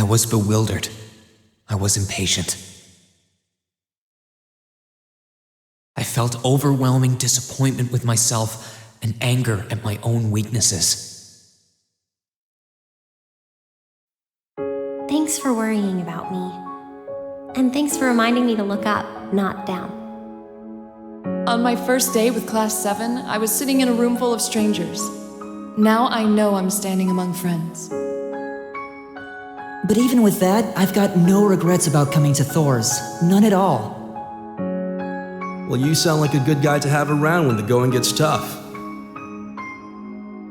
I was bewildered. I was impatient. I felt overwhelming disappointment with myself and anger at my own weaknesses. Thanks for worrying about me. And thanks for reminding me to look up, not down. On my first day with Class 7, I was sitting in a room full of strangers. Now I know I'm standing among friends. But even with that, I've got no regrets about coming to Thor's. None at all. Well, you sound like a good guy to have around when the going gets tough.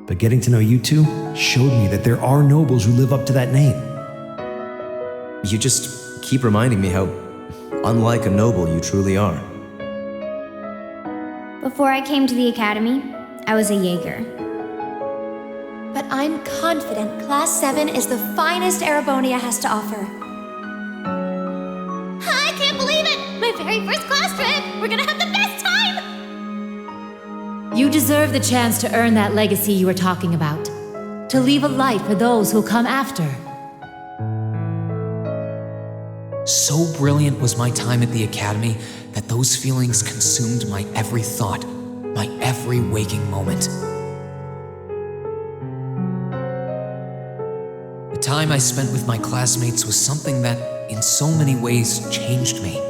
But getting to know you two showed me that there are nobles who live up to that name. You just keep reminding me how unlike a noble you truly are. Before I came to the academy, I was a Jaeger. But I'm confident Class 7 is the finest Erebonia has to offer. I can't believe it! My very first class trip! We're gonna have the best time! You deserve the chance to earn that legacy you were talking about. To leave a light for those who'll come after. So brilliant was my time at the academy that those feelings consumed my every thought, my every waking moment. The time I spent with my classmates was something that, in so many ways, changed me.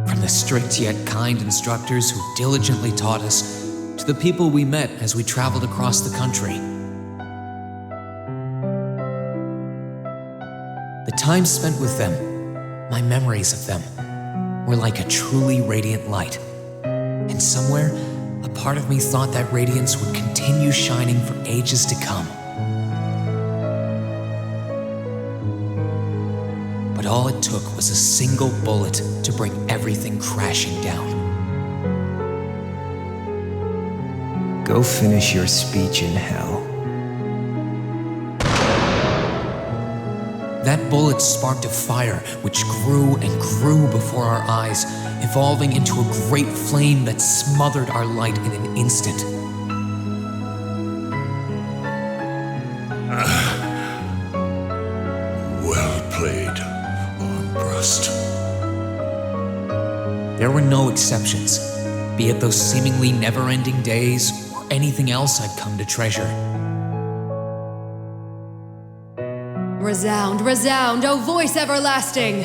From the strict yet kind instructors who diligently taught us, to the people we met as we traveled across the country. The time spent with them, my memories of them, were like a truly radiant light. And somewhere, a part of me thought that radiance would continue shining for ages to come. But all it took was a single bullet to bring everything crashing down. Go finish your speech in hell. That bullet sparked a fire which grew and grew before our eyes, evolving into a great flame that smothered our light in an instant. Well played, Armbrust. There were no exceptions, be it those seemingly never-ending days or anything else I'd come to treasure. Resound, resound, O voice everlasting!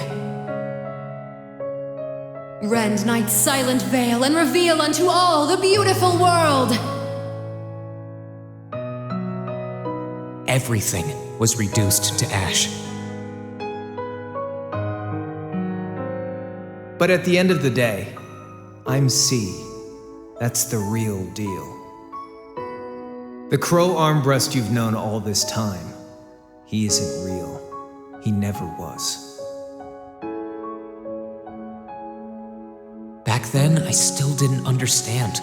Rend night's silent veil and reveal unto all the beautiful world! Everything was reduced to ash. But at the end of the day, I'm C. That's the real deal. The crow armbrust you've known all this time, he isn't real. He never was. Back then, I still didn't understand.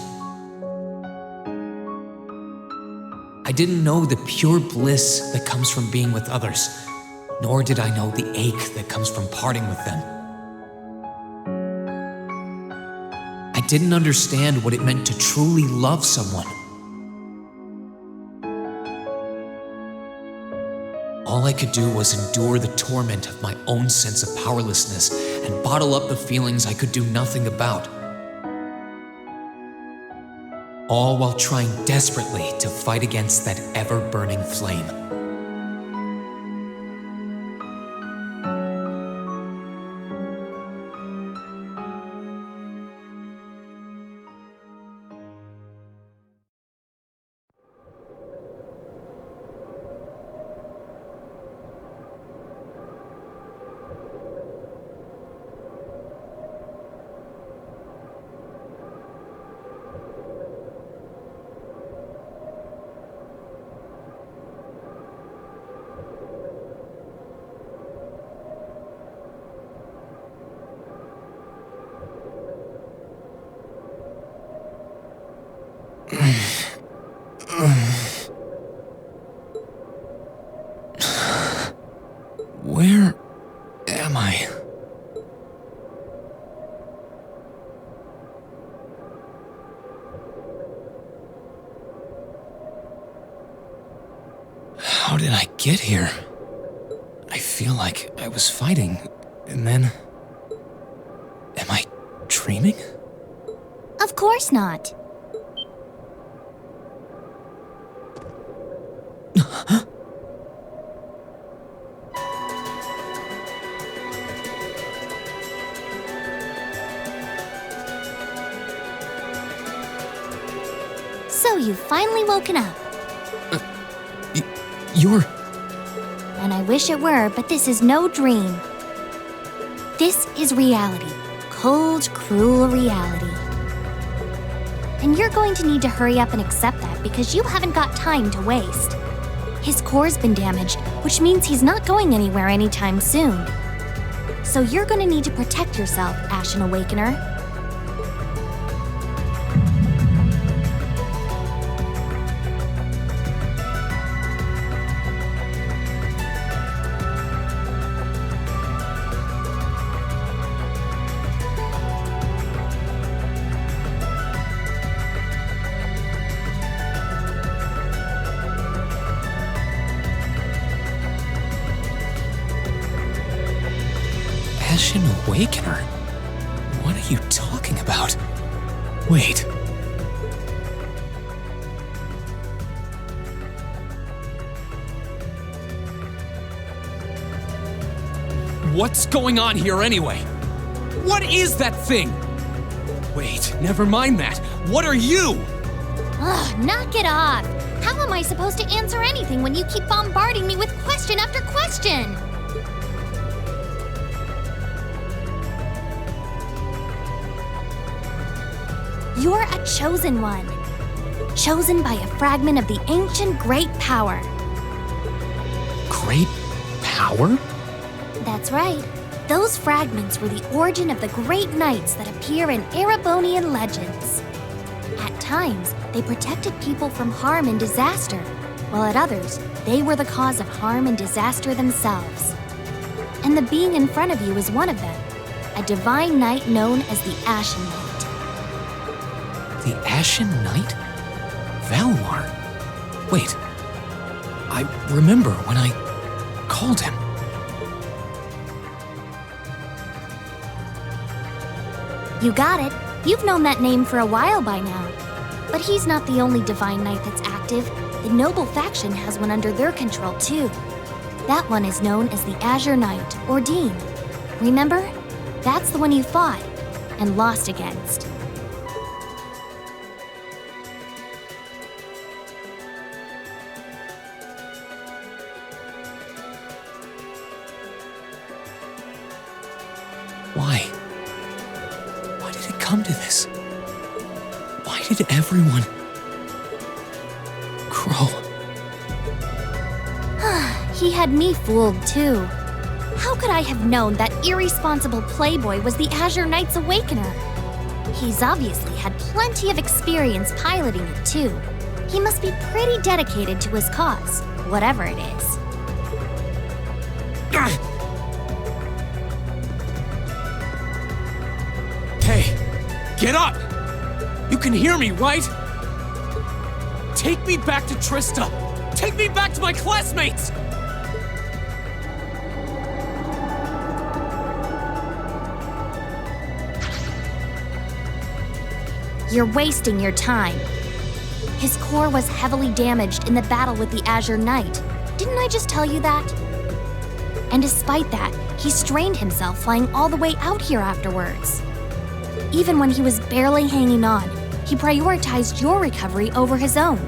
I didn't know the pure bliss that comes from being with others, nor did I know the ache that comes from parting with them. I didn't understand what it meant to truly love someone. All I could do was endure the torment of my own sense of powerlessness and bottle up the feelings I could do nothing about. All while trying desperately to fight against that ever-burning flame. Where am I? How did I get here? I feel like I was fighting, and then... Am I dreaming? Of course not. So you've finally woken up. You're... And I wish it were, but this is no dream. This is reality. Cold, cruel reality. And you're going to need to hurry up and accept that because you haven't got time to waste. His core's been damaged, which means he's not going anywhere anytime soon. So you're going to need to protect yourself, Ashen Awakener. Ashen Awakener? What are you talking about? Wait. What's going on here anyway? What is that thing? Wait, never mind that. What are you? Ugh, knock it off. How am I supposed to answer anything when you keep bombarding me with question after question? You're a chosen one. Chosen by a fragment of the ancient great power. Great power? That's right. Those fragments were the origin of the great knights that appear in Erebonian legends. At times, they protected people from harm and disaster, while at others, they were the cause of harm and disaster themselves. And the being in front of you is one of them, a divine knight known as the Ashen Knight. The Ashen Knight? Valmar? Wait. I remember when I called him. You got it. You've known that name for a while by now. But he's not the only divine knight that's active. The noble faction has one under their control too. That one is known as the Azure Knight, or Dean. Remember? That's the one you fought and lost against. Why? Why did it come to this? Why did everyone... Crow? He had me fooled too. How could I have known that irresponsible playboy was the Azure Knight's Awakener? He's obviously had plenty of experience piloting it too. He must be pretty dedicated to his cause, whatever it is. Hey, get up! You can hear me, right? Take me back to Trista! Take me back to my classmates! You're wasting your time. His core was heavily damaged in the battle with the Azure Knight. Didn't I just tell you that? And despite that, he strained himself flying all the way out here afterwards. Even when he was barely hanging on, he prioritized your recovery over his own.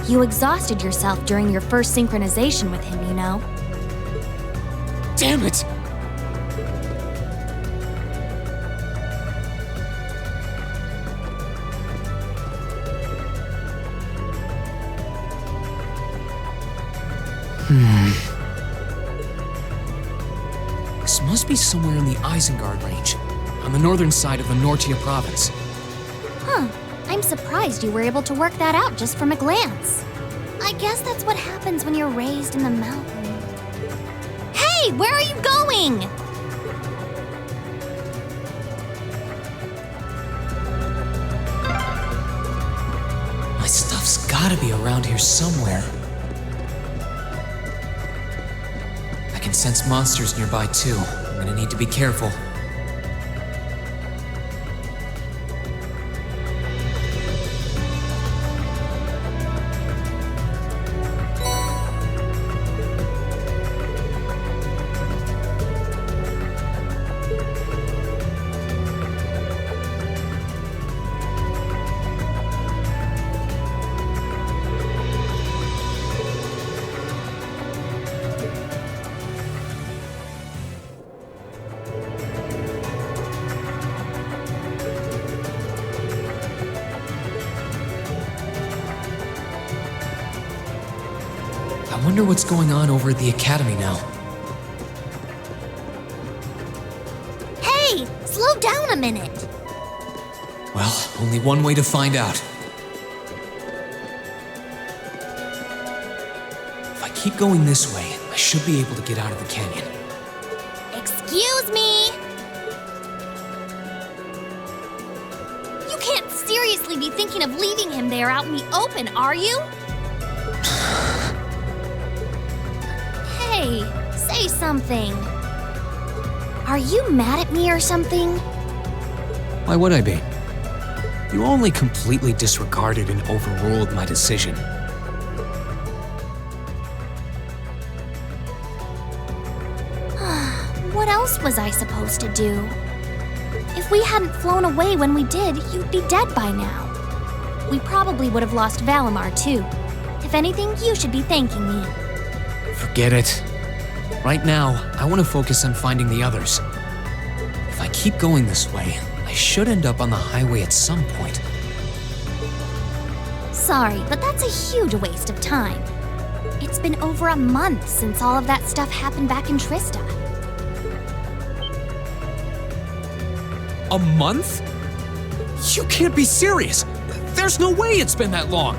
You exhausted yourself during your first synchronization with him, you know. Damn it! This must be somewhere in the Isengard range, on the northern side of the Nortia province. Huh. I'm surprised you were able to work that out just from a glance. I guess that's what happens when you're raised in the mountain. Hey, where are you going? My stuff's gotta be around here somewhere. sense monsters nearby too. I'm gonna need to be careful. I wonder what's going on over at the academy now. Hey, slow down a minute. Well, only one way to find out. If I keep going this way, I should be able to get out of the canyon. Excuse me. You can't seriously be thinking of leaving him there out in the open, are you? Hey, say something. Are you mad at me or something? Why would I be? You only completely disregarded and overruled my decision. What else was I supposed to do? If we hadn't flown away when we did, you'd be dead by now. We probably would have lost Valimar too. If anything, you should be thanking me. Forget it. Right now, I want to focus on finding the others. If I keep going this way, I should end up on the highway at some point. Sorry, but that's a huge waste of time. It's been over a month since all of that stuff happened back in Trista. A month? You can't be serious! There's no way it's been that long!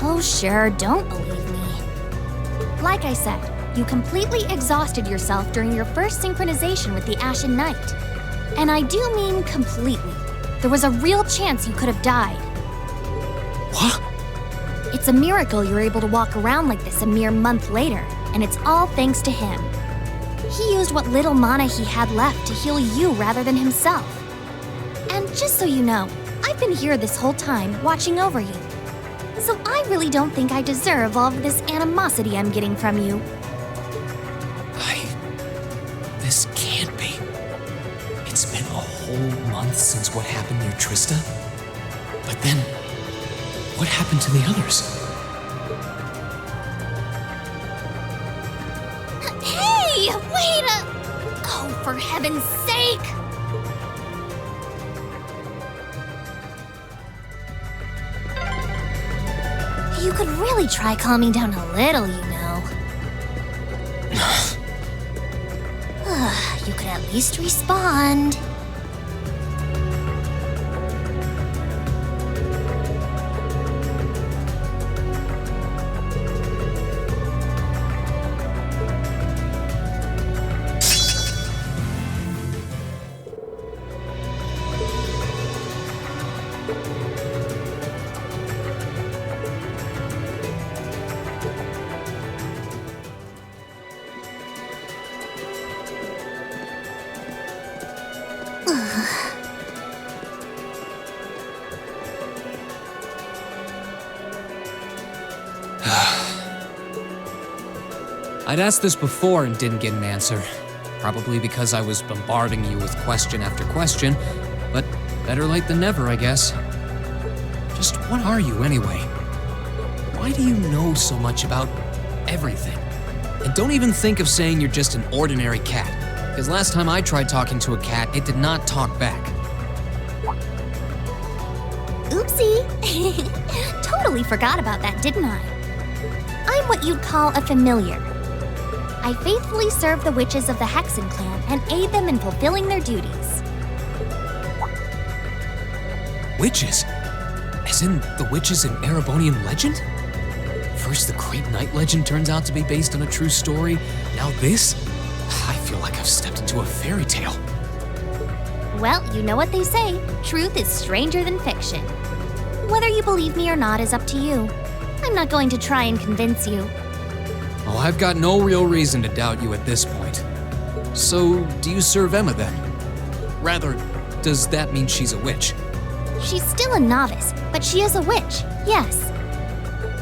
Oh sure, don't believe me. Like I said, you completely exhausted yourself during your first synchronization with the Ashen Knight. And I do mean completely. There was a real chance you could have died. What? It's a miracle you're able to walk around like this a mere month later, and it's all thanks to him. He used what little mana he had left to heal you rather than himself. And just so you know, I've been here this whole time, watching over you. So I really don't think I deserve all of this animosity I'm getting from you. This can't be. It's been a whole month since what happened near Trista? But then, what happened to the others? Hey, wait a... Oh, for heaven's sake! You could really try calming down a little, you know. You could at least respond. I'd asked this before and didn't get an answer. Probably because I was bombarding you with question after question, but better late than never, I guess. Just what are you anyway? Why do you know so much about everything? And don't even think of saying you're just an ordinary cat, because last time I tried talking to a cat, it did not talk back. Oopsie. Totally forgot about that, didn't I? I'm what you'd call a familiar. I faithfully serve the witches of the Hexen clan and aid them in fulfilling their duties. Witches? As in the witches in Erebonian legend? First the Great Night legend turns out to be based on a true story, now this? I feel like I've stepped into a fairy tale. Well, you know what they say, truth is stranger than fiction. Whether you believe me or not is up to you. I'm not going to try and convince you. Oh, I've got no real reason to doubt you at this point. So, do you serve Emma then? Rather, does that mean she's a witch? She's still a novice, but she is a witch, yes.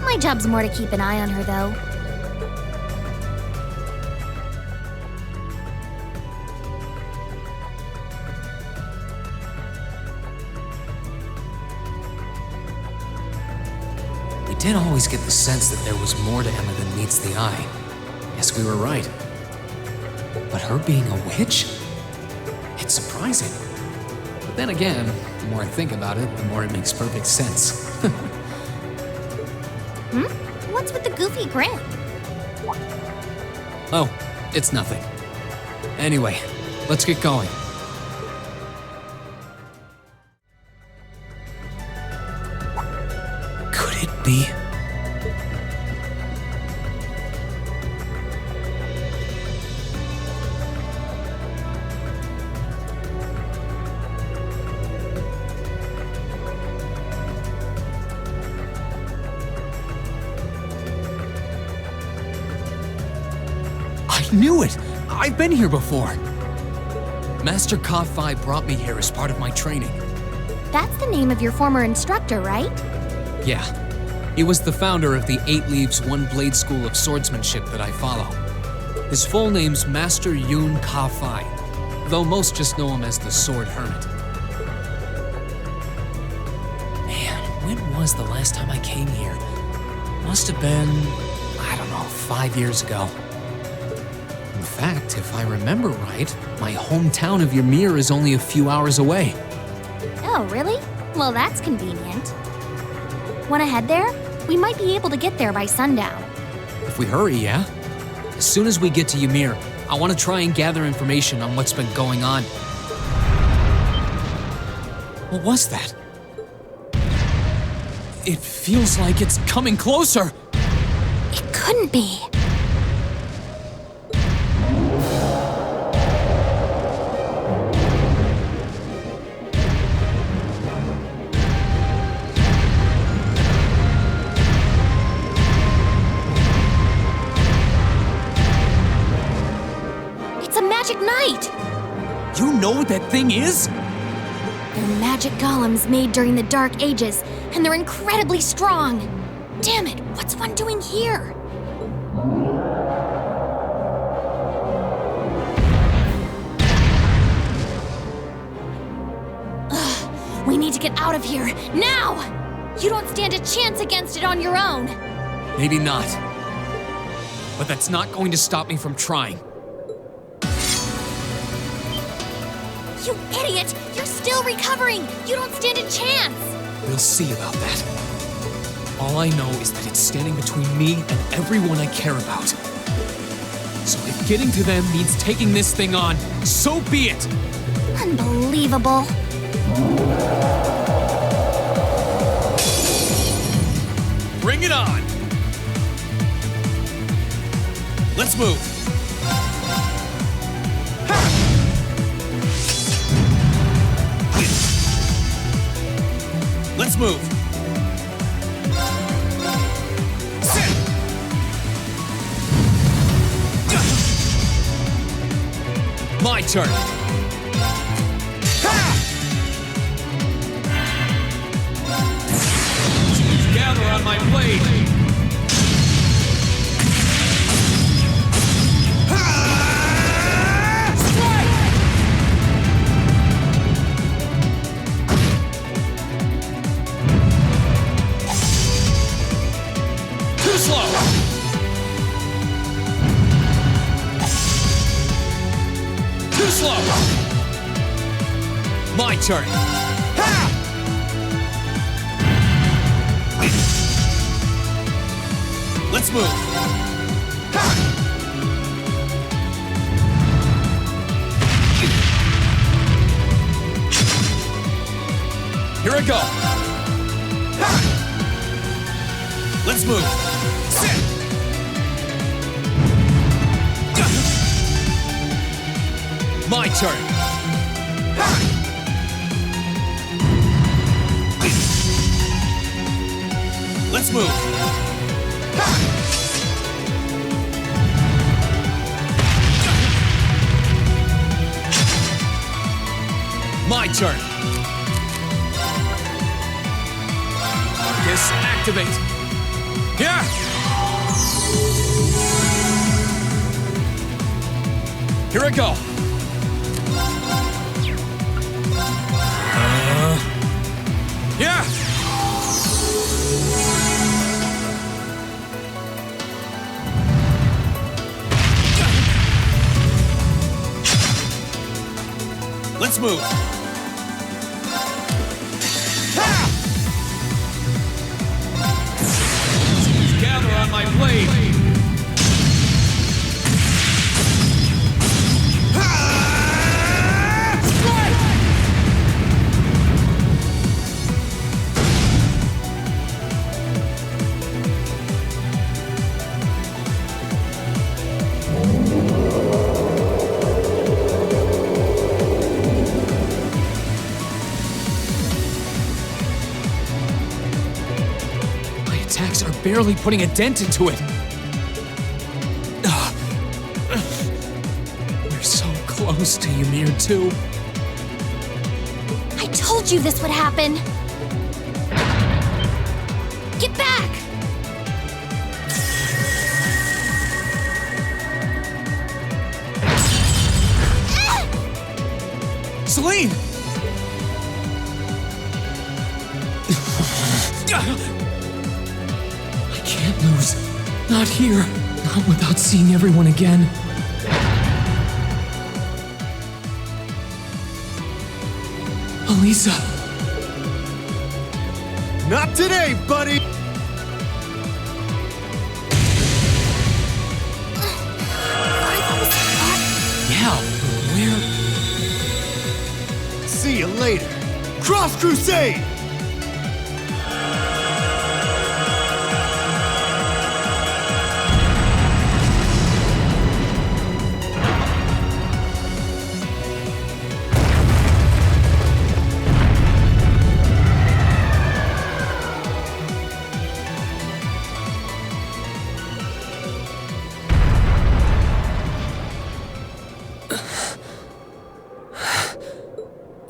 My job's more to keep an eye on her, though. We did always get the sense that there was more to Emma than meets the eye. Guess we were right. But her being a witch? It's surprising. But then again, the more I think about it, the more it makes perfect sense. What's with the goofy grin? Oh, it's nothing. Anyway, let's get going. Could it be? I knew it! I've been here before! Master Ka-Fi brought me here as part of my training. That's the name of your former instructor, right? Yeah. He was the founder of the 8 Leaves, 1 Blade School of Swordsmanship that I follow. His full name's Master Yun Ka-Fi, though most just know him as the Sword Hermit. Man, when was the last time I came here? Must have been, 5 years ago. In fact, if I remember right, my hometown of Ymir is only a few hours away. Oh, really? Well, that's convenient. Wanna head there? We might be able to get there by sundown. If we hurry, yeah? As soon as we get to Ymir, I want to try and gather information on what's been going on. What was that? It feels like it's coming closer! It couldn't be. Magic Knight! You know what that thing is? They're magic golems made during the Dark Ages, and they're incredibly strong. Damn it, what's one doing here? Ugh, we need to get out of here, now! You don't stand a chance against it on your own. Maybe not. But that's not going to stop me from trying. You idiot! You're still recovering! You don't stand a chance! We'll see about that. All I know is that it's standing between me and everyone I care about. So if getting to them means taking this thing on, so be it! Unbelievable. Bring it on! Let's move! Let's move. Sit. My turn. Gather on my blade. My turn. Let's move. Here I go. Let's move. Sit. My turn. Let's move. My turn. Focus, activate. Yeah! Here I go. Yeah! Let's move. Ha! Gather on my blade. Attacks are barely putting a dent into it. We're so close to Ymir too. I told you this would happen. Get back! Celine! Can't lose. Not here. Not without seeing everyone again. Elisa. Not today, buddy! Yeah, but where? See you later. Cross Crusade!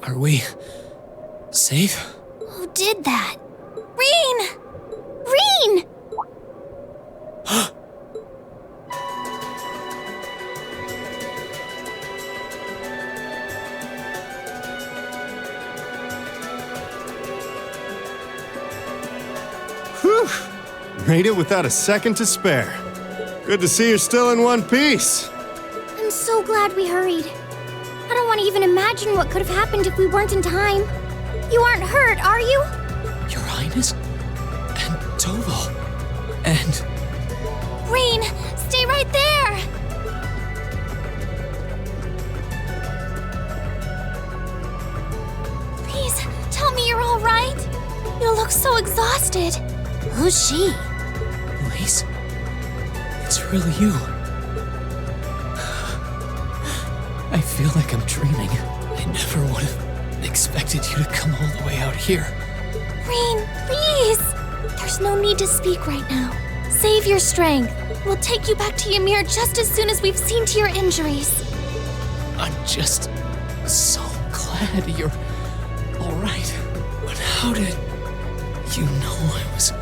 Are we safe? Who did that? Reen! Reen! Whew! Made it without a second to spare. Good to see you're still in one piece. I'm so glad we hurried. I don't want to even imagine what could have happened if we weren't in time. You aren't hurt, are you? Your Highness? And Toval? And... Reen, stay right there! Please, tell me you're all right. You look so exhausted. Who's she? Elise? It's really you. I feel like I'm dreaming. I never would have expected you to come all the way out here. Reen, please! There's no need to speak right now. Save your strength. We'll take you back to Ymir just as soon as we've seen to your injuries. I'm just so glad you're all right. But how did you know I was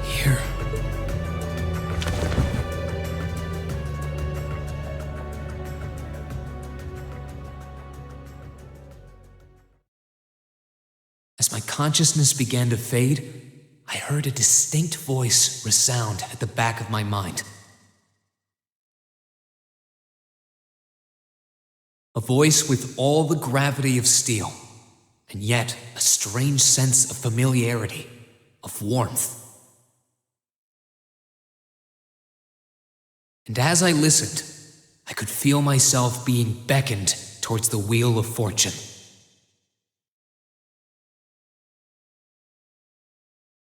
here? As my consciousness began to fade, I heard a distinct voice resound at the back of my mind. A voice with all the gravity of steel, and yet a strange sense of familiarity, of warmth. And as I listened, I could feel myself being beckoned towards the wheel of fortune.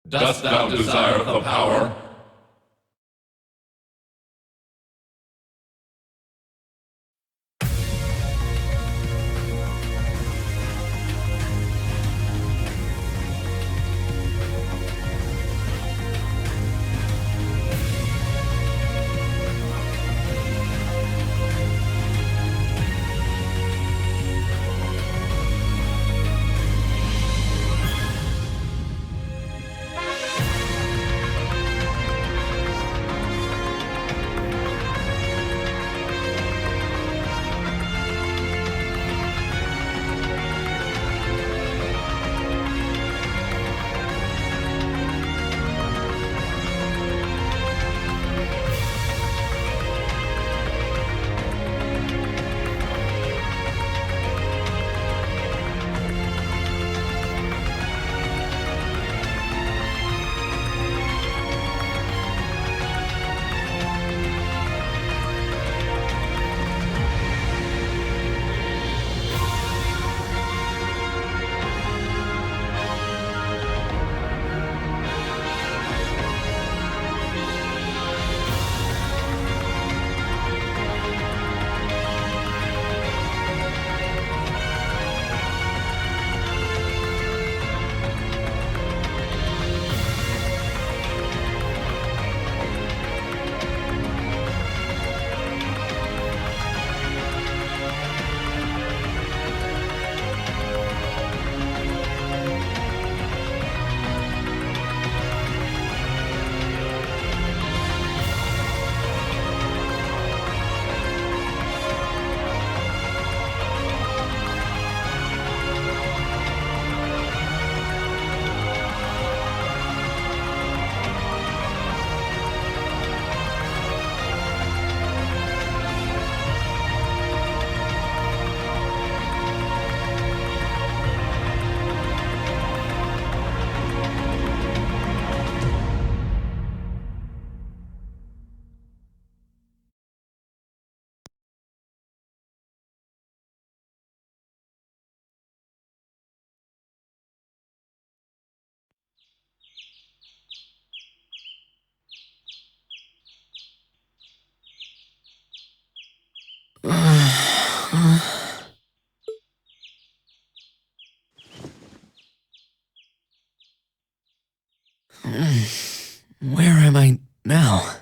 Dost thou desire the power? Where am I now?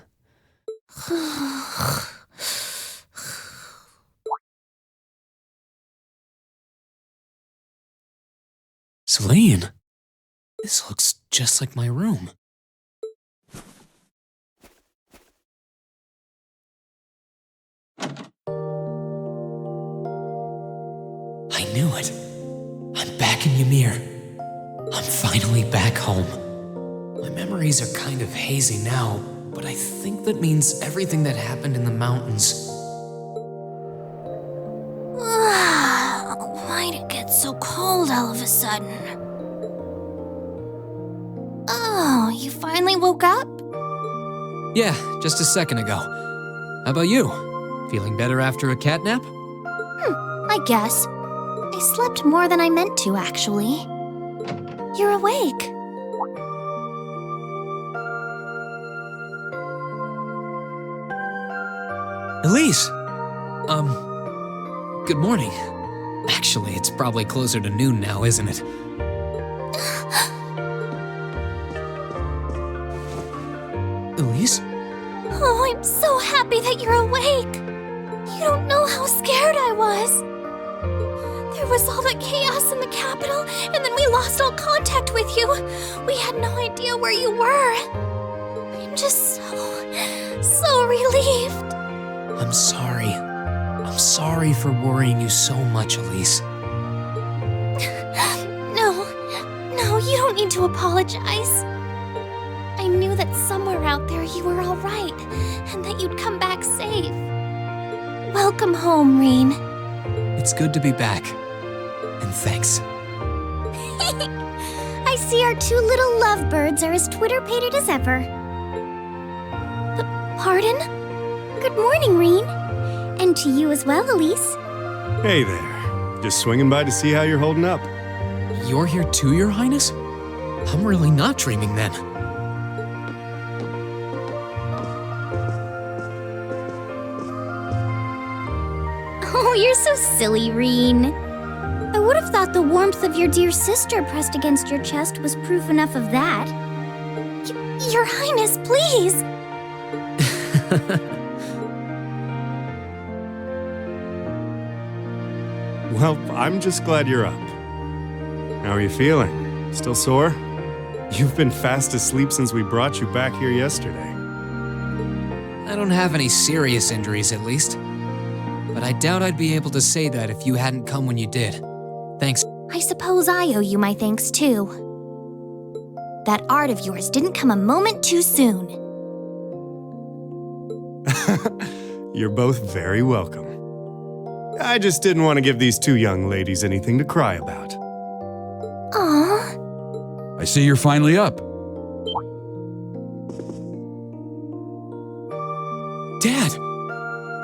Celine, this looks just like my room. I knew it. I'm back in Ymir. I'm finally back home. My memories are kind of hazy now, but I think that means everything that happened in the mountains. Why'd it get so cold all of a sudden? Oh, you finally woke up? Yeah, just a second ago. How about you? Feeling better after a cat nap? I guess. I slept more than I meant to, actually. You're awake. Elise! Good morning. Actually, it's probably closer to noon now, isn't it? Elise? Oh, I'm so happy that you're awake. You don't know how scared I was. There was all that chaos in the capital, and then we lost all contact with you. We had no idea where you were. I'm just so relieved. I'm sorry. I'm sorry for worrying you so much, Elise. No, you don't need to apologize. I knew that somewhere out there you were all right, and that you'd come back safe. Welcome home, Reen. It's good to be back. And thanks. I see our two little lovebirds are as Twitter-pated as ever. Pardon? Good morning, Reen. And to you as well, Elise. Hey there. Just swinging by to see how you're holding up. You're here too, Your Highness? I'm really not dreaming then. Oh, you're so silly, Reen. I would have thought the warmth of your dear sister pressed against your chest was proof enough of that. Your Highness, please! Well, I'm just glad you're up. How are you feeling? Still sore? You've been fast asleep since we brought you back here yesterday. I don't have any serious injuries, at least. But I doubt I'd be able to say that if you hadn't come when you did. Thanks. I suppose I owe you my thanks, too. That art of yours didn't come a moment too soon. You're both very welcome. I just didn't want to give these two young ladies anything to cry about. Aww. I see you're finally up. Dad!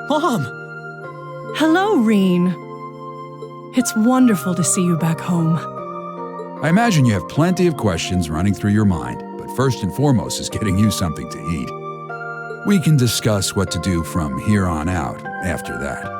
Mom! Hello, Reen. It's wonderful to see you back home. I imagine you have plenty of questions running through your mind, but first and foremost is getting you something to eat. We can discuss what to do from here on out after that.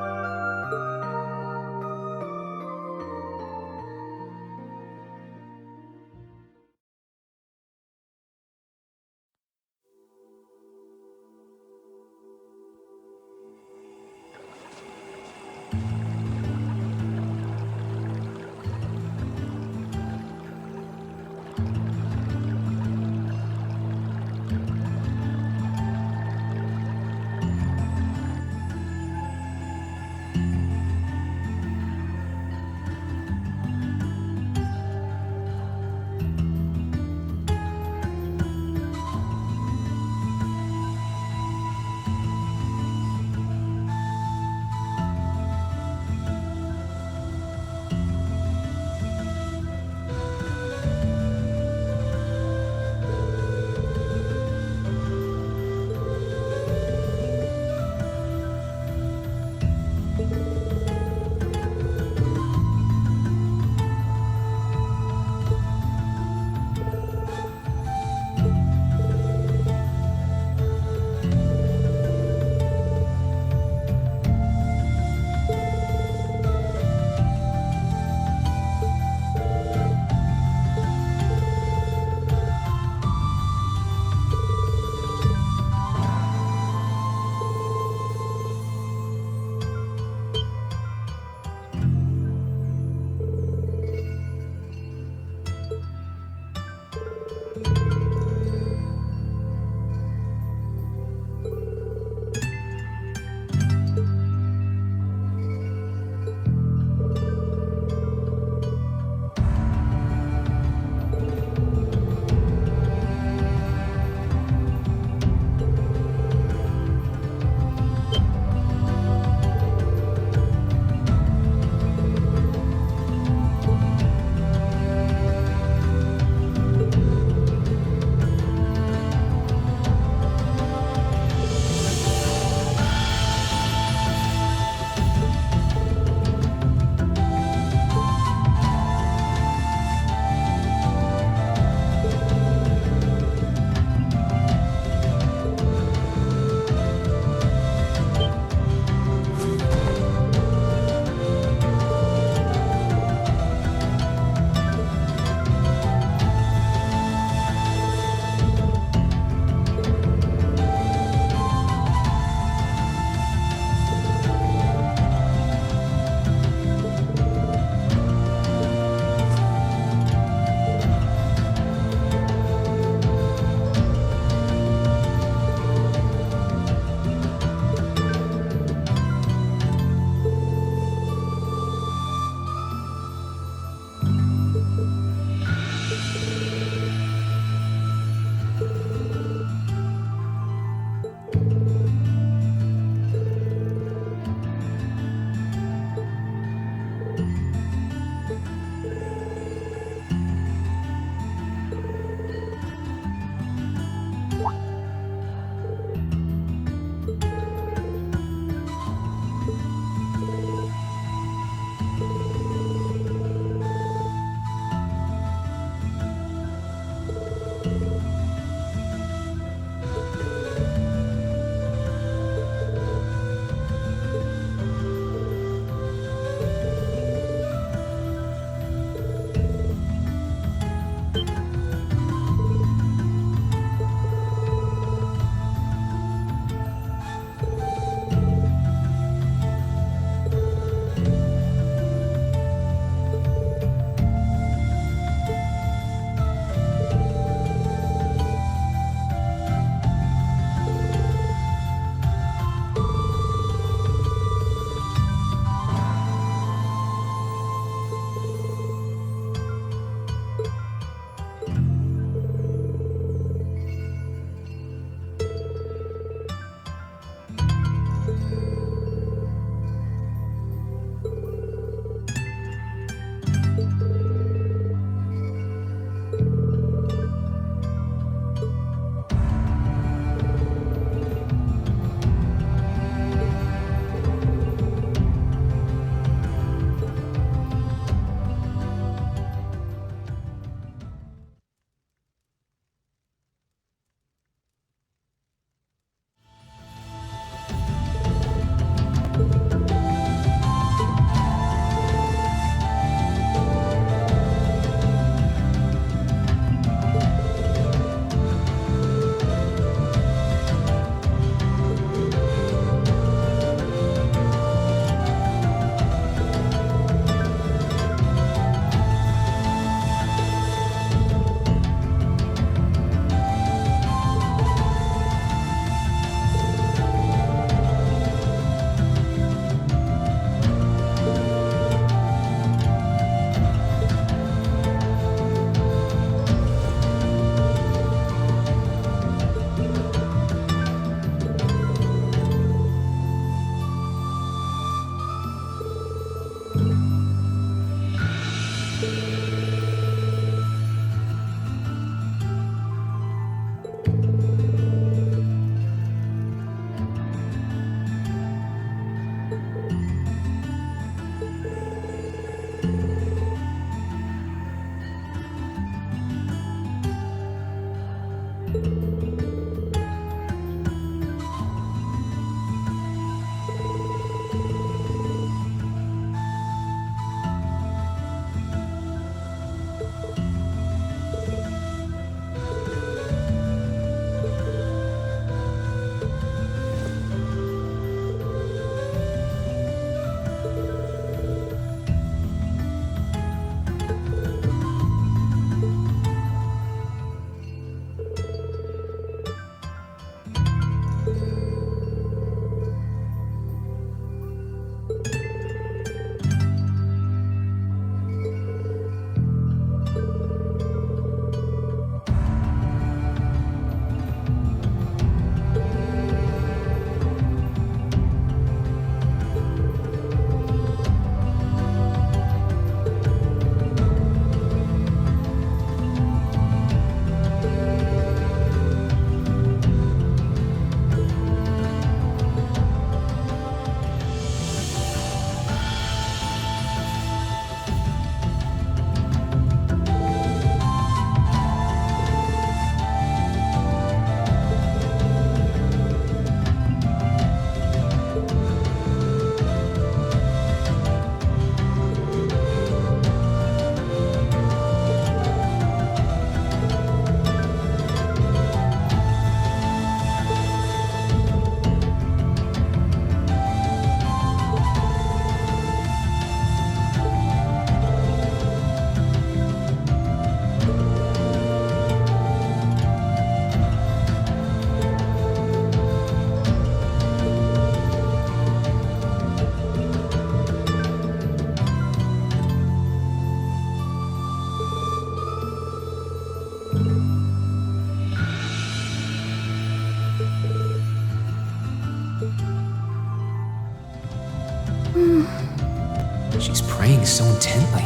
She's praying so intently.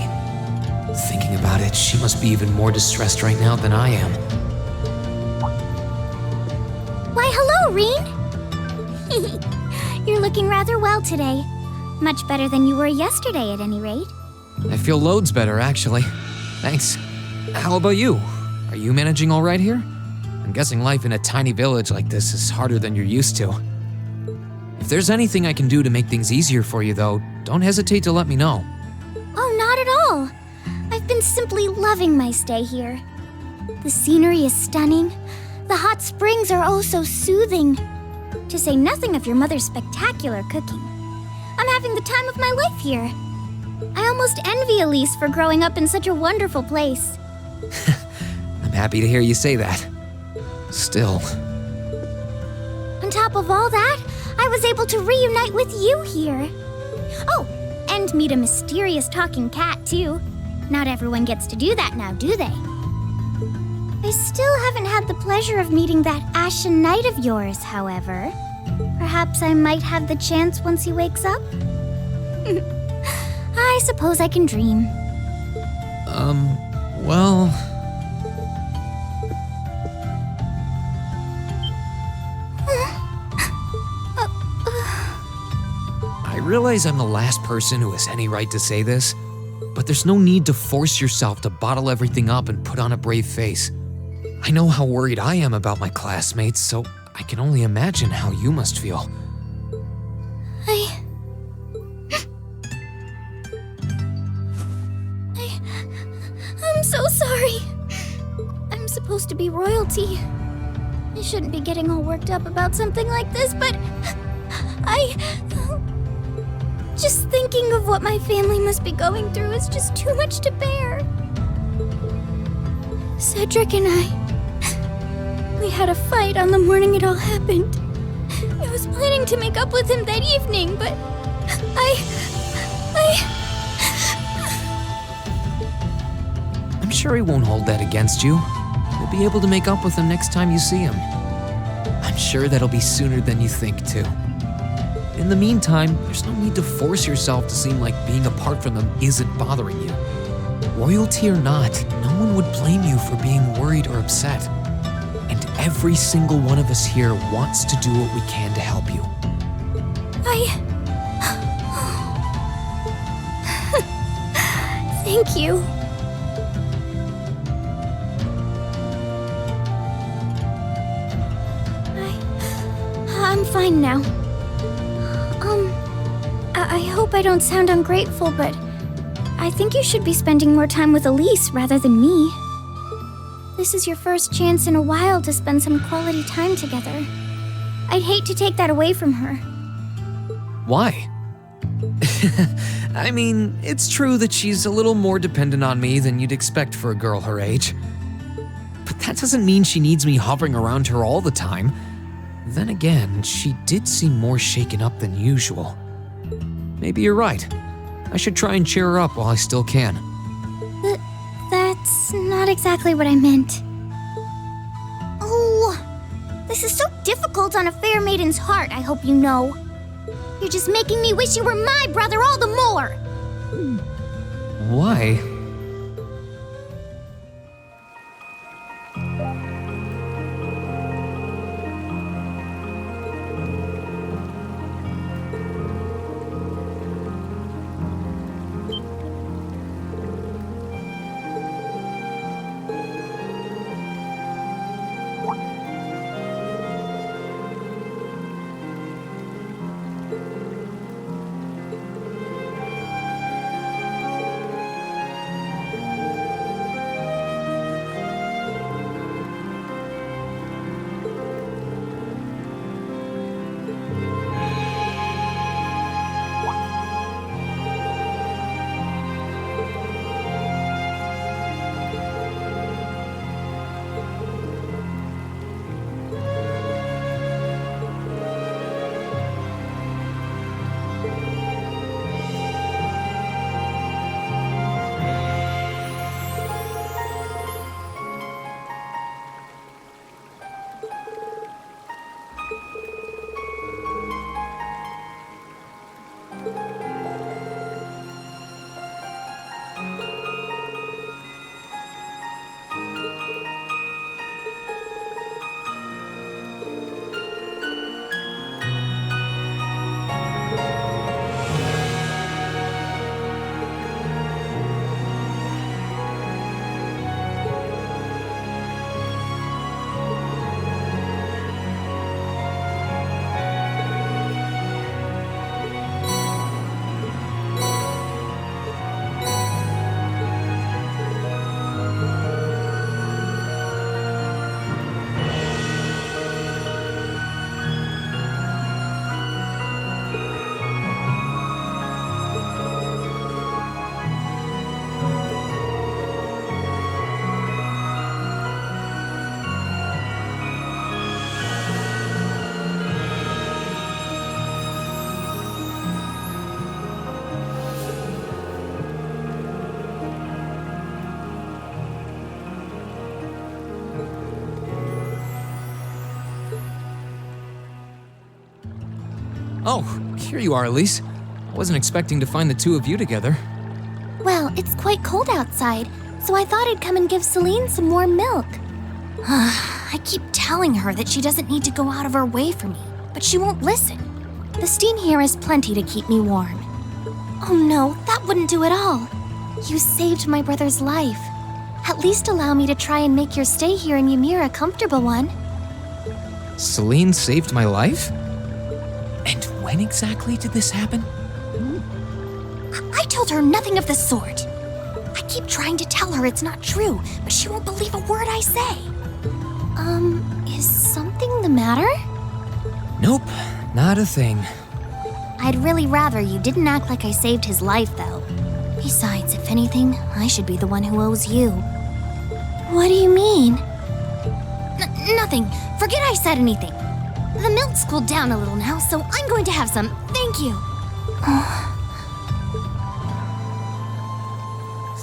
Thinking about it, she must be even more distressed right now than I am. Why, hello, Reen! You're looking rather well today. Much better than you were yesterday, at any rate. I feel loads better, actually. Thanks. How about you? Are you managing all right here? I'm guessing life in a tiny village like this is harder than you're used to. If there's anything I can do to make things easier for you, though, don't hesitate to let me know. Oh, not at all. I've been simply loving my stay here. The scenery is stunning. The hot springs are oh so soothing. To say nothing of your mother's spectacular cooking. I'm having the time of my life here. I almost envy Elise for growing up in such a wonderful place. I'm happy to hear you say that. Still. On top of all that, I was able to reunite with you here. Oh, and meet a mysterious talking cat, too. Not everyone gets to do that now, do they? I still haven't had the pleasure of meeting that Ashen Knight of yours, however. Perhaps I might have the chance once he wakes up? I suppose I can dream. Well... I realize I'm the last person who has any right to say this, but there's no need to force yourself to bottle everything up and put on a brave face. I know how worried I am about my classmates, so I can only imagine how you must feel. I'm so sorry. I'm supposed to be royalty. I shouldn't be getting all worked up about something like this, but just thinking of what my family must be going through is just too much to bear. Cedric and we had a fight on the morning it all happened. I was planning to make up with him that evening, but I'm sure he won't hold that against you. You'll be able to make up with him next time you see him. I'm sure that'll be sooner than you think, too. In the meantime, there's no need to force yourself to seem like being apart from them isn't bothering you. Royalty or not, no one would blame you for being worried or upset. And every single one of us here wants to do what we can to help you. Thank you. fine now. I hope I don't sound ungrateful, but I think you should be spending more time with Elise rather than me. This is your first chance in a while to spend some quality time together. I'd hate to take that away from her. Why? I mean, it's true that she's a little more dependent on me than you'd expect for a girl her age. But that doesn't mean she needs me hovering around her all the time. Then again, she did seem more shaken up than usual. Maybe you're right. I should try and cheer her up while I still can. That's not exactly what I meant. Oh, this is so difficult on a fair maiden's heart, I hope you know. You're just making me wish you were my brother all the more! Why? Oh, here you are, Elise. I wasn't expecting to find the two of you together. Well, it's quite cold outside, so I thought I'd come and give Celine some warm milk. I keep telling her that she doesn't need to go out of her way for me, but she won't listen. The steam here is plenty to keep me warm. Oh no, that wouldn't do at all. You saved my brother's life. At least allow me to try and make your stay here in Ymir a comfortable one. Celine saved my life? And when exactly did this happen? I told her nothing of the sort. I keep trying to tell her it's not true, but she won't believe a word I say. Is something the matter? Nope, not a thing. I'd really rather you didn't act like I saved his life, though. Besides, if anything, I should be the one who owes you. What do you mean? Nothing. Forget I said anything. The milk's cooled down a little now, so I'm going to have some. Thank you.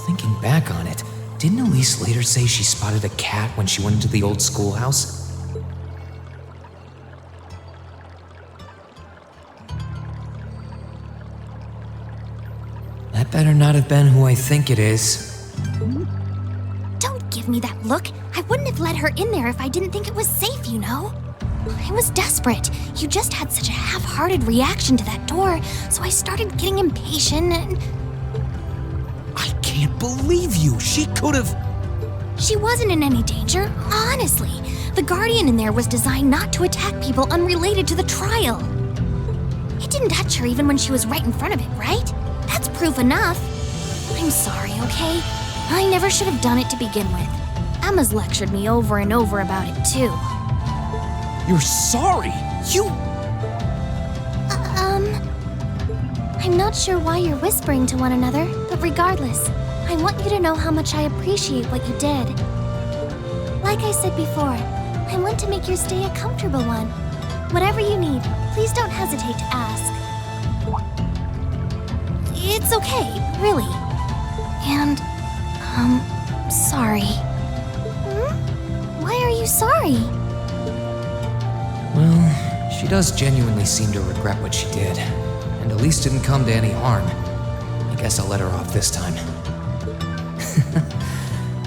Thinking back on it, didn't Elise later say she spotted a cat when she went into the old schoolhouse? That better not have been who I think it is. Don't give me that look. I wouldn't have let her in there if I didn't think it was safe, you know? I was desperate. You just had such a half-hearted reaction to that door, so I started getting impatient and... I can't believe you! She could have... She wasn't in any danger, honestly. The Guardian in there was designed not to attack people unrelated to the trial. It didn't touch her even when she was right in front of it, right? That's proof enough. I'm sorry, okay? I never should have done it to begin with. Emma's lectured me over and over about it, too. You're sorry? I'm not sure why you're whispering to one another, but regardless, I want you to know how much I appreciate what you did. Like I said before, I want to make your stay a comfortable one. Whatever you need, please don't hesitate to ask. It's okay, really. And, sorry. Why are you sorry? Well, she does genuinely seem to regret what she did, and at least didn't come to any harm. I guess I'll let her off this time.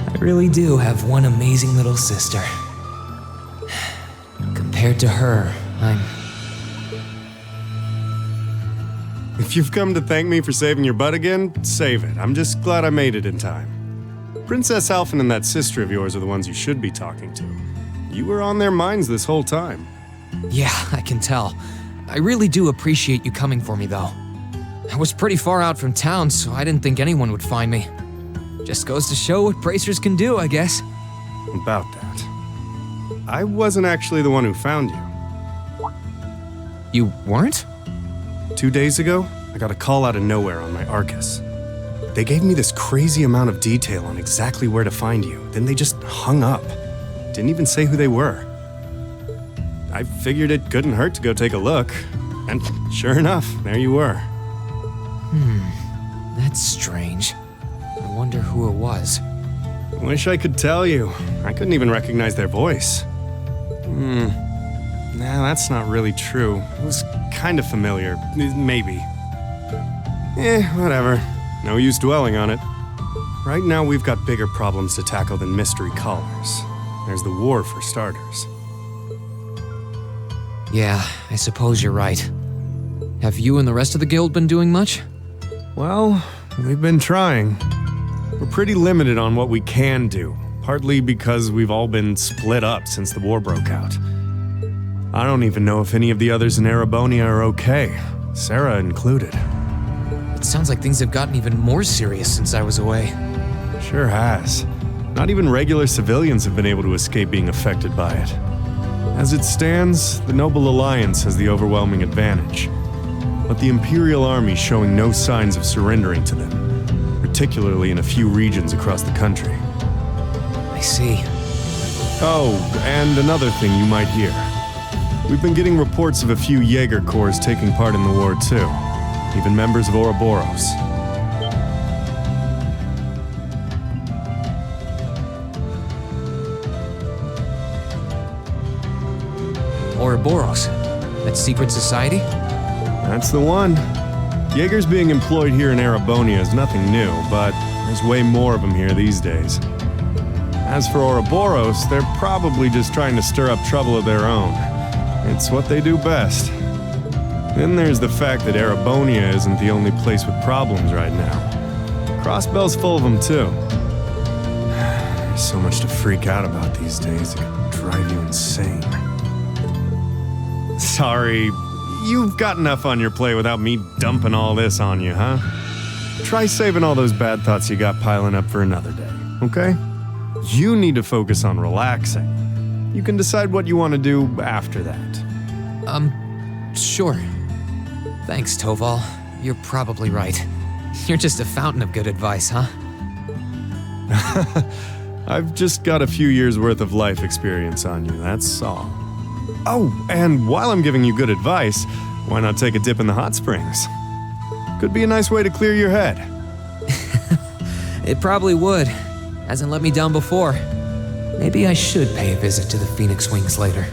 I really do have one amazing little sister. Compared to her, I'm... If you've come to thank me for saving your butt again, save it. I'm just glad I made it in time. Princess Alphen and that sister of yours are the ones you should be talking to. You were on their minds this whole time. Yeah, I can tell. I really do appreciate you coming for me, though. I was pretty far out from town, so I didn't think anyone would find me. Just goes to show what bracers can do, I guess. About that. I wasn't actually the one who found you. You weren't? 2 days ago, I got a call out of nowhere on my Arcus. They gave me this crazy amount of detail on exactly where to find you, then they just hung up. Didn't even say who they were. I figured it couldn't hurt to go take a look, and sure enough, there you were. That's strange. I wonder who it was. Wish I could tell you. I couldn't even recognize their voice. Nah, that's not really true. It was kind of familiar. Maybe. Whatever. No use dwelling on it. Right now, we've got bigger problems to tackle than mystery callers. There's the war, for starters. Yeah, I suppose you're right. Have you and the rest of the guild been doing much? Well, we've been trying. We're pretty limited on what we can do, partly because we've all been split up since the war broke out. I don't even know if any of the others in Erebonia are okay, Sarah included. It sounds like things have gotten even more serious since I was away. Sure has. Not even regular civilians have been able to escape being affected by it. As it stands, the Noble Alliance has the overwhelming advantage, but the Imperial Army's showing no signs of surrendering to them, particularly in a few regions across the country. I see. Oh, and another thing you might hear. We've been getting reports of a few Jaeger Corps taking part in the war too, even members of Ouroboros. Ouroboros? That secret society? That's the one. Jaegers being employed here in Erebonia is nothing new, but there's way more of them here these days. As for Ouroboros, they're probably just trying to stir up trouble of their own. It's what they do best. Then there's the fact that Erebonia isn't the only place with problems right now. Crossbell's full of them too. There's so much to freak out about these days, it could drive you insane. Sorry, you've got enough on your plate without me dumping all this on you, huh? Try saving all those bad thoughts you got piling up for another day, okay? You need to focus on relaxing. You can decide what you want to do after that. Sure. Thanks, Toval. You're probably right. You're just a fountain of good advice, huh? I've just got a few years' worth of life experience on you, that's all. Oh, and while I'm giving you good advice, why not take a dip in the hot springs? Could be a nice way to clear your head. It probably would. Hasn't let me down before. Maybe I should pay a visit to the Phoenix Wings later.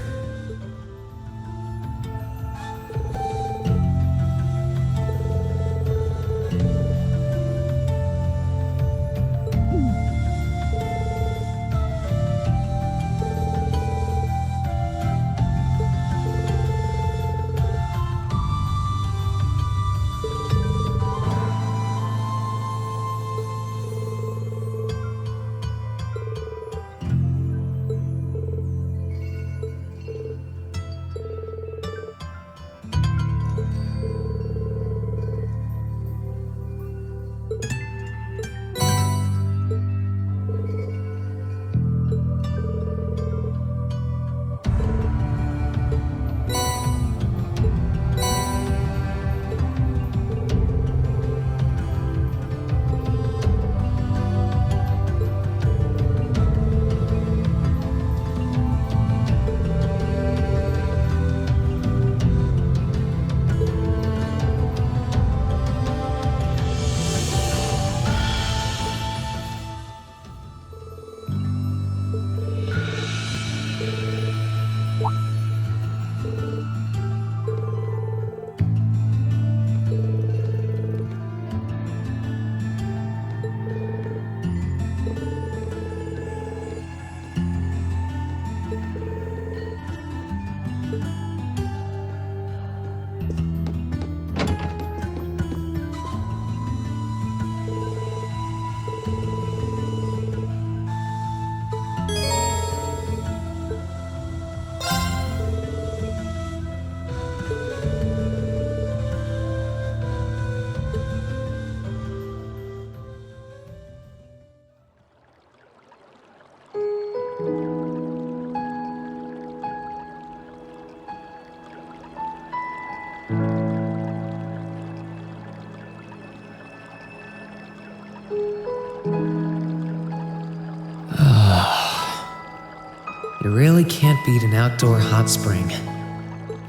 can't beat an outdoor hot spring.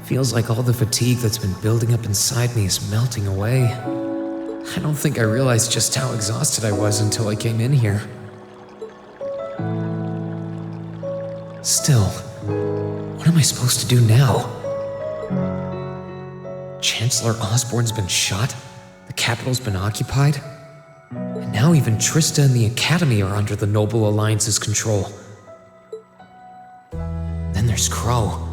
Feels like all the fatigue that's been building up inside me is melting away. I don't think I realized just how exhausted I was until I came in here. Still, what am I supposed to do now? Chancellor Osborne's been shot, the capital's been occupied, and now even Trista and the Academy are under the Noble Alliance's control. Then there's Crow.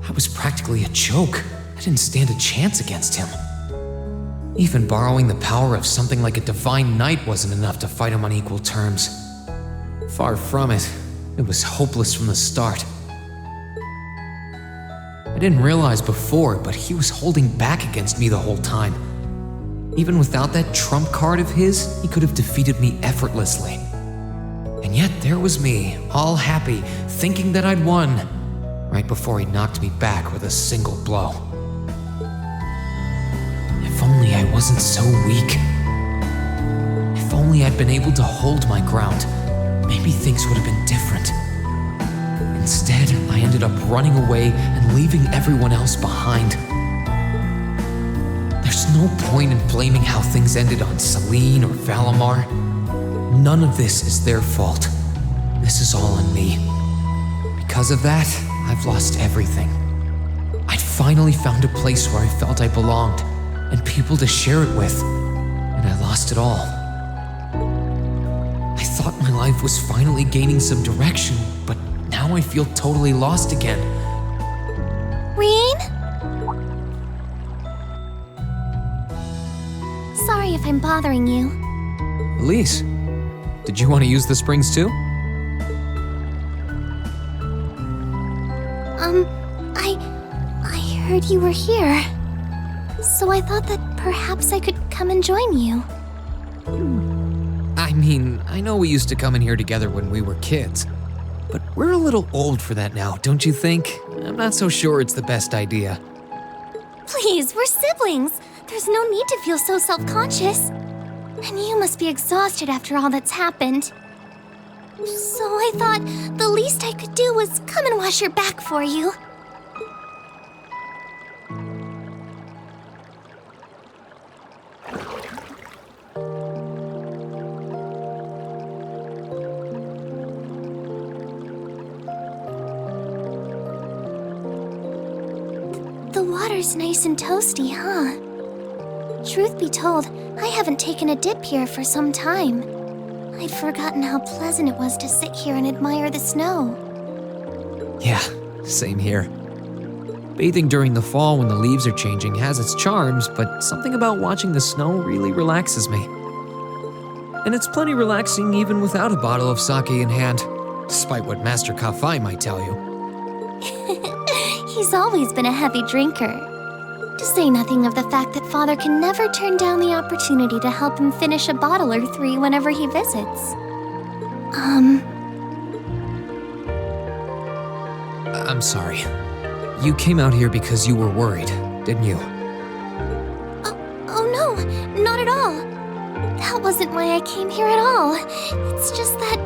I was practically a joke. I didn't stand a chance against him. Even borrowing the power of something like a divine knight wasn't enough to fight him on equal terms. Far from it. It was hopeless from the start. I didn't realize before, but he was holding back against me the whole time. Even without that trump card of his, he could have defeated me effortlessly. And yet there was me, all happy, thinking that I'd won, right before he knocked me back with a single blow. If only I wasn't so weak. If only I'd been able to hold my ground, maybe things would have been different. Instead, I ended up running away and leaving everyone else behind. There's no point in blaming how things ended on Celine or Valimar. None of this is their fault. This is all on me. Because of that, I've lost everything. I'd finally found a place where I felt I belonged, and people to share it with, and I lost it all. I thought my life was finally gaining some direction, but now I feel totally lost again. Reen? Sorry if I'm bothering you. Elise, did you want to use the springs too? I heard you were here. So I thought that perhaps I could come and join you. I mean, I know we used to come in here together when we were kids, but we're a little old for that now, don't you think? I'm not so sure it's the best idea. Please, we're siblings. There's no need to feel so self-conscious. And you must be exhausted after all that's happened. So I thought the least I could do was come and wash your back for you. The water's nice and toasty, huh? Truth be told, I haven't taken a dip here for some time. I'd forgotten how pleasant it was to sit here and admire the snow. Yeah, same here. Bathing during the fall when the leaves are changing has its charms, but something about watching the snow really relaxes me. And it's plenty relaxing even without a bottle of sake in hand, despite what Master Kafai might tell you. He's always been a heavy drinker. To say nothing of the fact that Father can never turn down the opportunity to help him finish a bottle or three whenever he visits. I'm sorry. You came out here because you were worried, didn't you? Oh no, not at all. That wasn't why I came here at all. It's just that...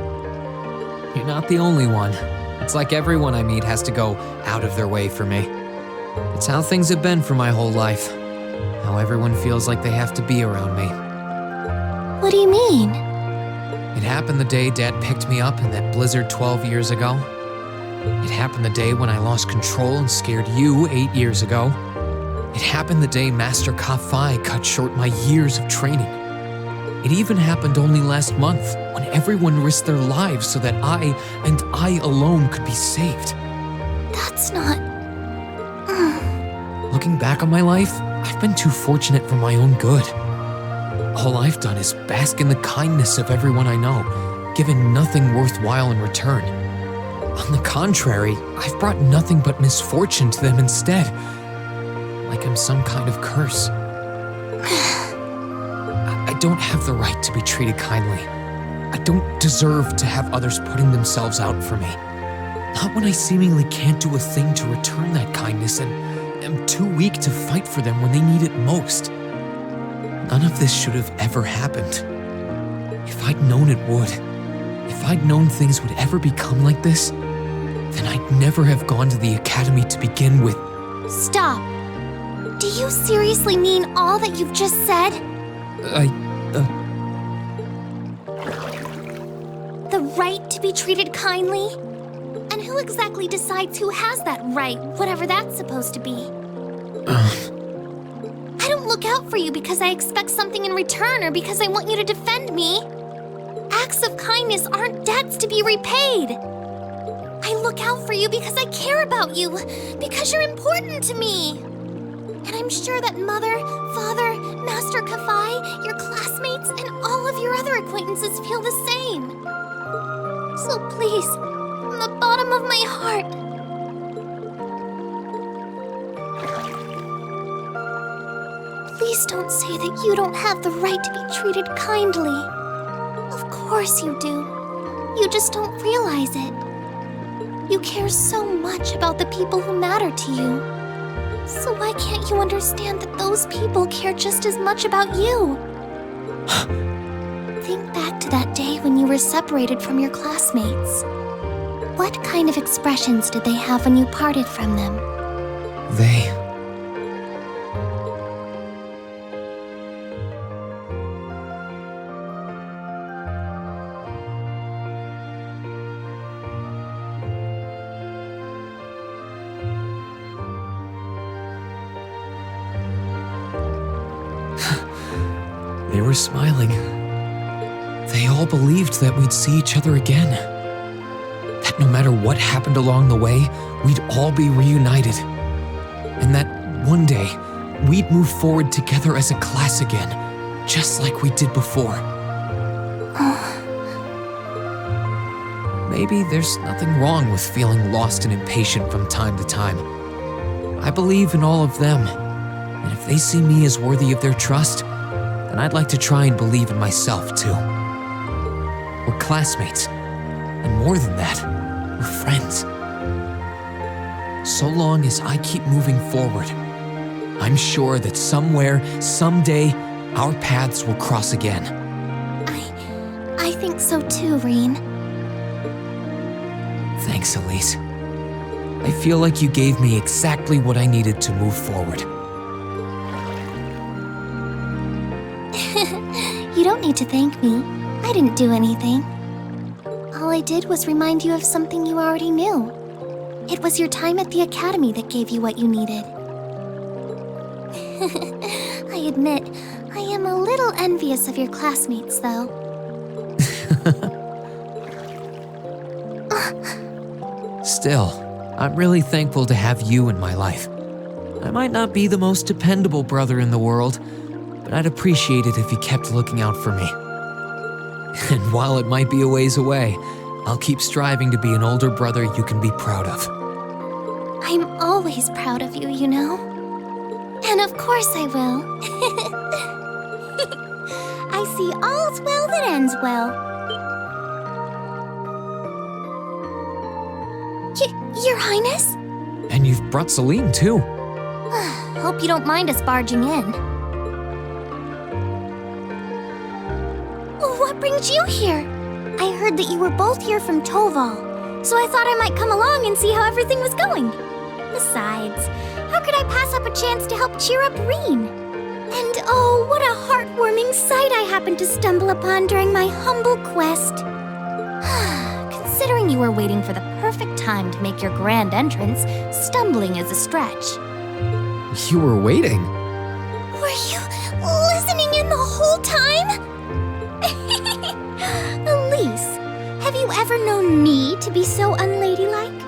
You're not the only one. It's like everyone I meet has to go out of their way for me. It's how things have been for my whole life. How everyone feels like they have to be around me. What do you mean? It happened the day Dad picked me up in that blizzard 12 years ago. It happened the day when I lost control and scared you 8 years ago. It happened the day Master Kafai cut short my years of training. It even happened only last month when everyone risked their lives so that I, and I alone, could be saved. That's not... Looking back on my life, I've been too fortunate for my own good. All I've done is bask in the kindness of everyone I know, giving nothing worthwhile in return. On the contrary, I've brought nothing but misfortune to them instead. Like I'm some kind of curse. I don't have the right to be treated kindly. I don't deserve to have others putting themselves out for me. Not when I seemingly can't do a thing to return that kindness and am too weak to fight for them when they need it most. None of this should have ever happened. If I'd known it would, if I'd known things would ever become like this, then I'd never have gone to the academy to begin with. Stop. Do you seriously mean all that you've just said? The right to be treated kindly? And who exactly decides who has that right, whatever that's supposed to be? I don't look out for you because I expect something in return or because I want you to defend me. Acts of kindness aren't debts to be repaid. I look out for you because I care about you, because you're important to me. And I'm sure that Mother, Father, Master Kafai, your classmates, and all of your other acquaintances feel the same. So please, from the bottom of my heart, please don't say that you don't have the right to be treated kindly. Of course you do. You just don't realize it. You care so much about the people who matter to you. So why can't you understand that those people care just as much about you? Think back to that day when you were separated from your classmates. What kind of expressions did they have when you parted from them? They were smiling. They all believed that we'd see each other again. That no matter what happened along the way, we'd all be reunited. And that one day, we'd move forward together as a class again, just like we did before. Maybe there's nothing wrong with feeling lost and impatient from time to time. I believe in all of them, and if they see me as worthy of their trust, then I'd like to try and believe in myself too. We're classmates, and more than that, we're friends. So long as I keep moving forward, I'm sure that somewhere, someday, our paths will cross again. I think so too, Reen. Thanks, Elise. I feel like you gave me exactly what I needed to move forward. You don't need to thank me. I didn't do anything. All I did was remind you of something you already knew. It was your time at the academy that gave you what you needed. I admit, I am a little envious of your classmates, though. Still, I'm really thankful to have you in my life. I might not be the most dependable brother in the world, but I'd appreciate it if you kept looking out for me. And while it might be a ways away, I'll keep striving to be an older brother you can be proud of. I'm always proud of you, you know? And of course I will. I see all's well that ends well. Your Highness? And you've brought Celine, too. Hope you don't mind us barging in. What brings you here? I heard that you were both here from Toval, so I thought I might come along and see how everything was going. Besides, how could I pass up a chance to help cheer up Reen? And oh, what a heartwarming sight I happened to stumble upon during my humble quest. Considering you were waiting for the perfect time to make your grand entrance, stumbling is a stretch. You were waiting? Were you listening in the whole time? Elise, have you ever known me to be so unladylike?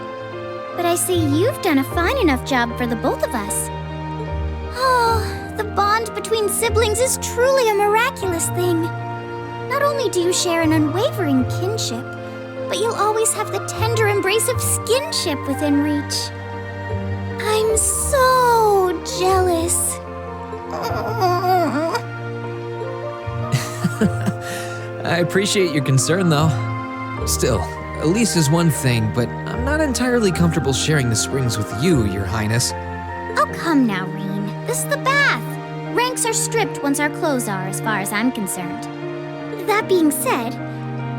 But I see you've done a fine enough job for the both of us. Oh, the bond between siblings is truly a miraculous thing. Not only do you share an unwavering kinship, but you'll always have the tender embrace of skinship within reach. I'm so jealous. I appreciate your concern, though. Still, Elise is one thing, but I'm not entirely comfortable sharing the springs with you, Your Highness. Oh, come now, Reen. This is the bath. Ranks are stripped once our clothes are, as far as I'm concerned. That being said,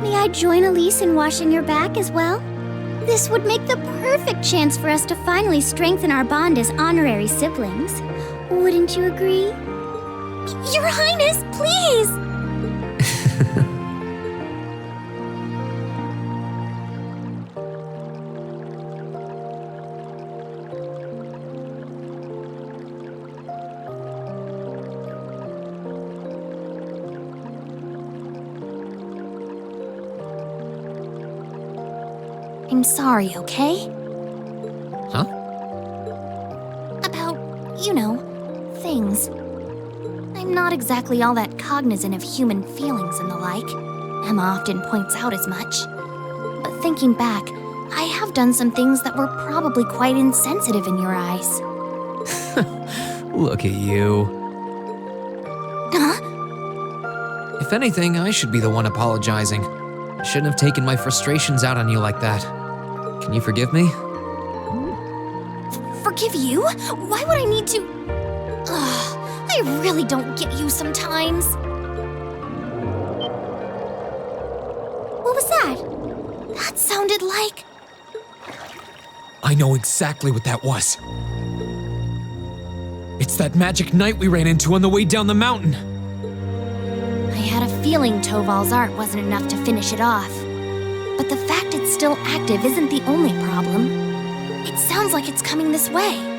may I join Elise in washing your back as well? This would make the perfect chance for us to finally strengthen our bond as honorary siblings. Wouldn't you agree? Your Highness, please! I'm sorry, okay? Huh? About, things. I'm not exactly all that cognizant of human feelings and the like. Emma often points out as much. But thinking back, I have done some things that were probably quite insensitive in your eyes. Look at you. Huh? If anything, I should be the one apologizing. I shouldn't have taken my frustrations out on you like that. Can you forgive me? Forgive you? Why would I need to? Ugh, I really don't get you sometimes. What was that? That sounded like... I know exactly what that was. It's that magic knight we ran into on the way down the mountain. I had a feeling Toval's art wasn't enough to finish it off. But the fact it's still active isn't the only problem. It sounds like it's coming this way.